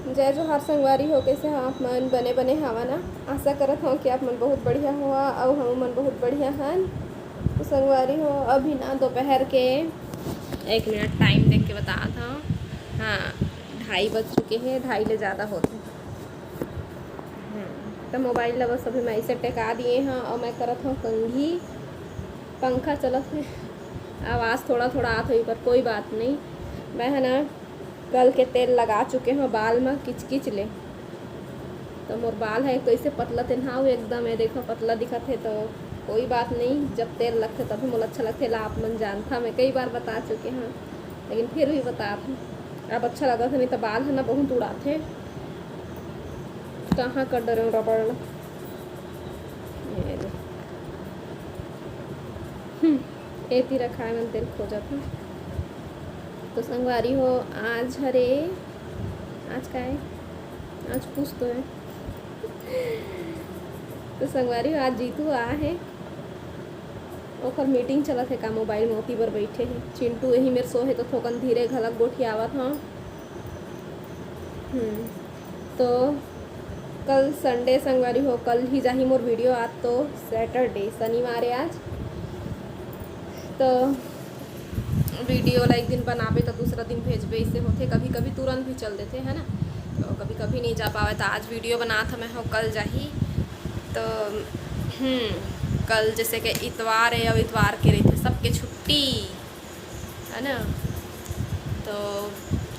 जय जोहार संगवारी हो, कैसे हो आप मन? बने बने हवा ना। आशा करत हूँ कि आप मन बहुत बढ़िया हुआ और हम मन बहुत बढ़िया हन। तो संगवारी हो, अभी ना दोपहर के 1 मिनट टाइम देख के बता था। हाँ, 2:30 बज चुके हैं, 2:30 ले ज़्यादा होते। तो मोबाइल ला बस अभी मैं ऐसे टेका दिए हैं और मैं करत हूँ कंघी। पंखा चलत है, आवाज़ थोड़ा थोड़ा आत हुई, पर कोई बात नहीं। मैं है ना कल के तेल लगा चुके हैं बाल में किच किच ले। तो मोर बाल है कैसे पतला तेन्हा एकदम है, देखो पतला दिखत है। तो कोई बात नहीं, जब तेल लगते तभी मुझे अच्छा लगते ला। आप मन जानता मैं कई बार बता चुके हैं, लेकिन फिर भी बता था। अब अच्छा लगा था, नहीं तो बाल है ना बहुत उड़ाते। कहाँ कर डरे रबड़ एती रखा है, मैंने तेल खोजा था। तो संगवारी हो, आज हरे आज का है, आज पूछ तो है। तो संगवारी हो, आज जीतू आ है, ओकर मीटिंग चलत है का मोबाइल में, ओती बर बैठे हैं। चिंटू यही मेरे सो है तो थोकन धीरे घलक गोठी आवत हाँ। तो कल संडे संगवारी हो, कल ही जाही मोर वीडियो। आज तो सैटरडे, शनिवार है आज। तो वीडियो ला एक दिन बनावे तो दूसरा दिन भेजबे, इससे होते। कभी कभी तुरंत भी चल देते है ना, तो कभी कभी नहीं जा पावे। तो आज वीडियो बना था मैं हो, कल जाही। तो कल जैसे कि इतवार है, अब इतवार के रही थे सबके छुट्टी है ना। तो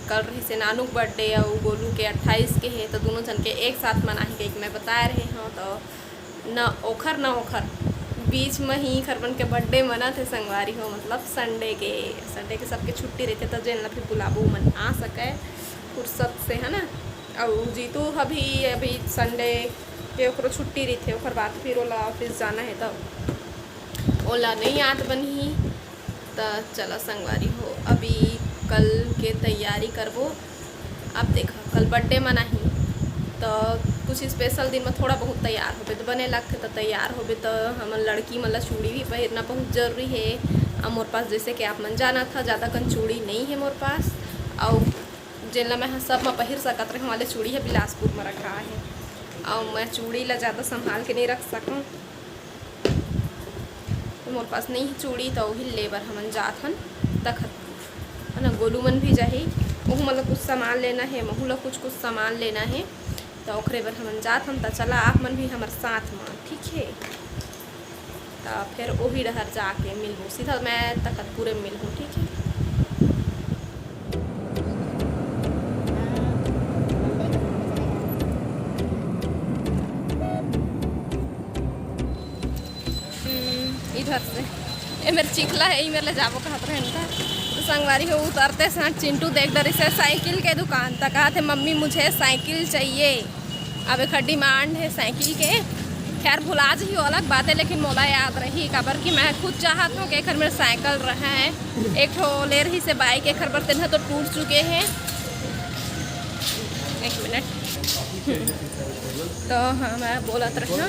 कल रही से नानू बर्थडे और गोलू के 28 के है, तो दोनों जन के एक साथ मनाही गई। मैं बता रहे हूँ तो न ओखर बीच में ही खरबन के बर्थडे मना थे संगवारी हो। मतलब संडे के सबके छुट्टी रहते, तो जेन फिर बुलाबू मन आ सके फुर्सत से है ना। और जीतू अभी संडे के ओकरो छुट्टी रही थे, ओकर बाद फिर ओला ऑफिस जाना है, तो ओला नहीं आत बनी। तो चलो संगवारी हो, अभी कल के तैयारी करबो। अब देखो कल बर्थडे मनाही, तो कुछ स्पेशल दिन में थोड़ा बहुत तैयार होबे तो बने लगते। तो तैयार होबे तो हम लड़की मतलब चूड़ी भी पहनना बहुत ज़रूरी है। और मोर पास जैसे कि आप मन जाना था, ज़्यादा कन चूड़ी नहीं है मोर पास। और जिन मैं सब में पहिर सकत रहे वाले चूड़ी है बिलासपुर में रखा है, और मैं चूड़ी ला ज़्यादा संभाल के नहीं रख सकूँ, तो मोर पास नहीं है चूड़ी। तो वही लेबर हमन जात हन तखत है ना। गोलू मन भी जाही, वह मतलब कुछ सामान लेना है, महू ला कुछ सामान लेना है, तो ओखरे बर हमन जात हम। तो चला आप मन भी हमारे साथ में, ठीक है। तो फिर वही डहर जाके मिलूँ, सीधा मैं तखतपुरे में मिलूँ, ठीक है। इधर से ये मेरे चिखला है, ये मेरे ले जाबो कहत रहे था। तो संगवारी हो, उतरते साथ चिंटू देख डरी से साइकिल के दुकान तक कहा थे, मम्मी मुझे साइकिल चाहिए। अब एक डिमांड है साइकिल के। खैर भुला जी हो अलग बात है, लेकिन मोला याद रही काबर कि मैं खुद चाहत हूँ कि एक मेरे साइकिल रहा है। एक ठो ले रही से बाइक, एक बर तेना तो टूट चुके हैं। 1 मिनट। तो हाँ, मैं बोलत रहा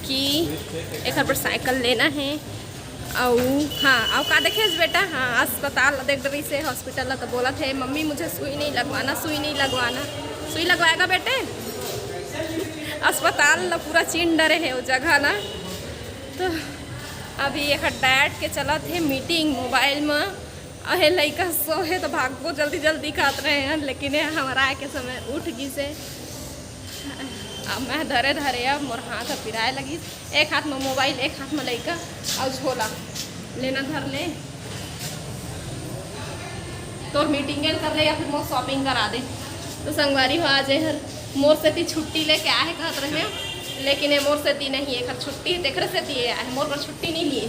कि एक पर साइकिल लेना है। और हाँ, और का देखे बेटा, हाँ अस्पताल देख रही से हॉस्पिटल तो बोला थे, मम्मी मुझे सुई नहीं लगवाना, सुई नहीं लगवाना। सुई लगवाएगा बेटे? अस्पताल ला पूरा चीन डरे है वो जगह ना। तो अभी एक बैठ के चला थे मीटिंग मोबाइल में। अहे लड़का सो है तो भागो जल्दी जल्दी खात रहे हैं, लेकिन हमारा के समय उठ गई से। अब मैं धरे अब मोर हाथ पिराए लगी। एक हाथ में मोबाइल, एक हाथ में लड़का और झोला लेना धर ले। तो मीटिंग कर ले या फिर मोर शॉपिंग करा दे। तो संगवारी हो, आज हर मोर से छुट्टी लेके आए है कहत रहे, लेकिन मोर से नहीं है छुट्टी है, तेखरे से दिए आए, मोर पर छुट्टी नहीं लिए।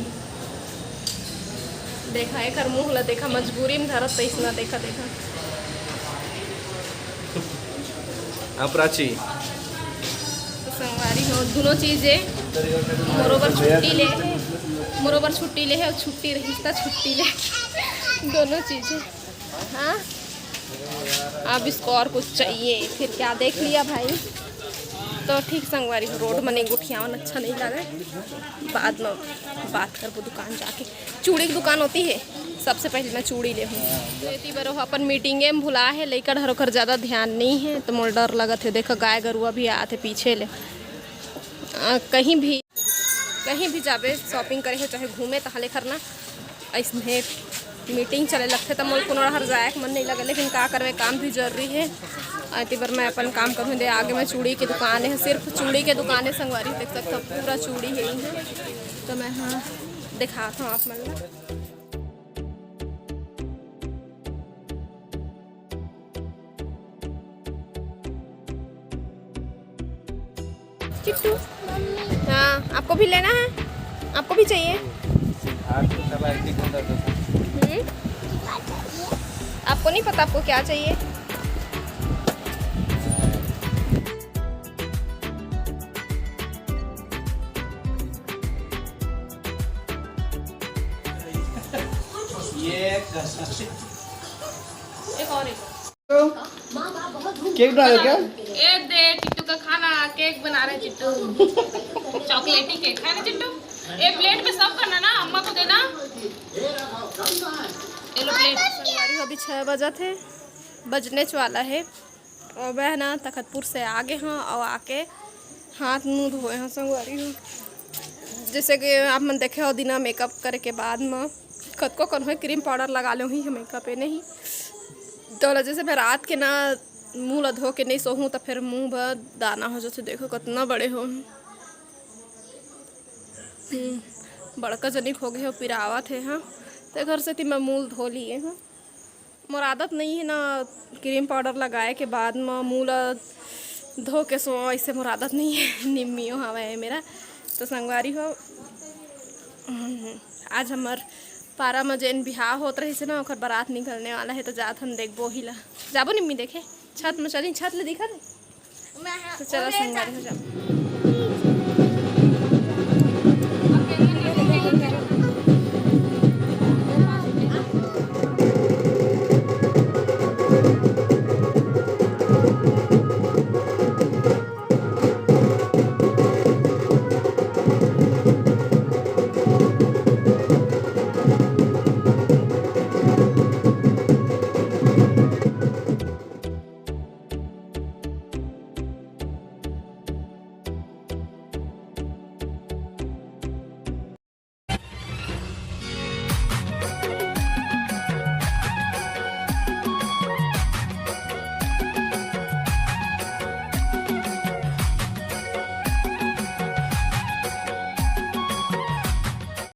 देखा एक मुँह ला देखा, मजबूरी में धरत तो इसना देखा प्राची। तो संगवारी हो, दोनों चीज़ें मोरोबर छुट्टी ले है और छुट्टी रही तो छुट्टी ले दोनों चीज़ें। हाँ, अब इसको और कुछ चाहिए फिर क्या देख लिया भाई। तो ठीक संगवारी हो, रोड में नहीं गुठियावन अच्छा नहीं लगे, बाद में बात कर वो दुकान जाके। चूड़ी की दुकान होती है सबसे पहले मैं चूड़ी ले लेती बरो अपन मीटिंगे में भुला है लेकर हर ज़्यादा ध्यान नहीं है तो मोल डर लगत है। देखो गाय गरुआ भी आते पीछे ले कहीं भी जाबे शॉपिंग करे चाहे घूमे तहाँ करना ऐसे मीटिंग चले लगते तो मोल कोनो हर जाए मन नहीं लगे लेकिन का करवे काम भी जरूरी है। आती बार मैं अपन काम करूँ दे आगे में चूड़ी की दुकान है सिर्फ चूड़ी के दुकान है संगवारी देख सकते हो पूरा चूड़ी है ही है तो मैं हाँ दिखाता हूँ आप मतलब चिट्टू। हाँ आपको भी लेना है आपको भी चाहिए आपको नहीं पता आपको क्या चाहिए एक और केक डाले क्या? एक दे चिट्टू का खाना केक बना रहे चिट्टू चॉकलेटी केक है ना चिट्टू एक प्लेट में सब करना ना अम्मा को देना ये लो प्लेट। संगवारी अभी 6 बजे थे बजने वाला है और वह ना तखतपुर से आगे हाँ और आके हाथ मुँह धोए हैं संगवारी हो जैसे कि आप मन देखे हो दिना मेकअप करे के बाद में खुद को कौन क्रीम पाउडर लगा लो ही मेकअप है नहीं तो जैसे फिर रात के ना मुँह धो के नहीं सोहूँ तो फिर मुँह भर दाना हो जाते देखो कितना बड़े हो बड़का जनिक हो गए हो पिरावत है हाँ तो घर से मैं मुँह धो लिए हाँ मोर आदत नहीं है ना क्रीम पाउडर लगाए के बाद में मुँह धो के सो ऐसे मोर आदत नहीं है निम्मियो हवा है मेरा तो संगवारी हो आज हमार पारा में जैन बिहार होत रही से ना ओकर बारात निकलने वाला है तो जात हम देखबो ही ला जाबो निम्मी देखे छत में चली छत ले दिखा दे तो चलो संगवारी हो जाओ।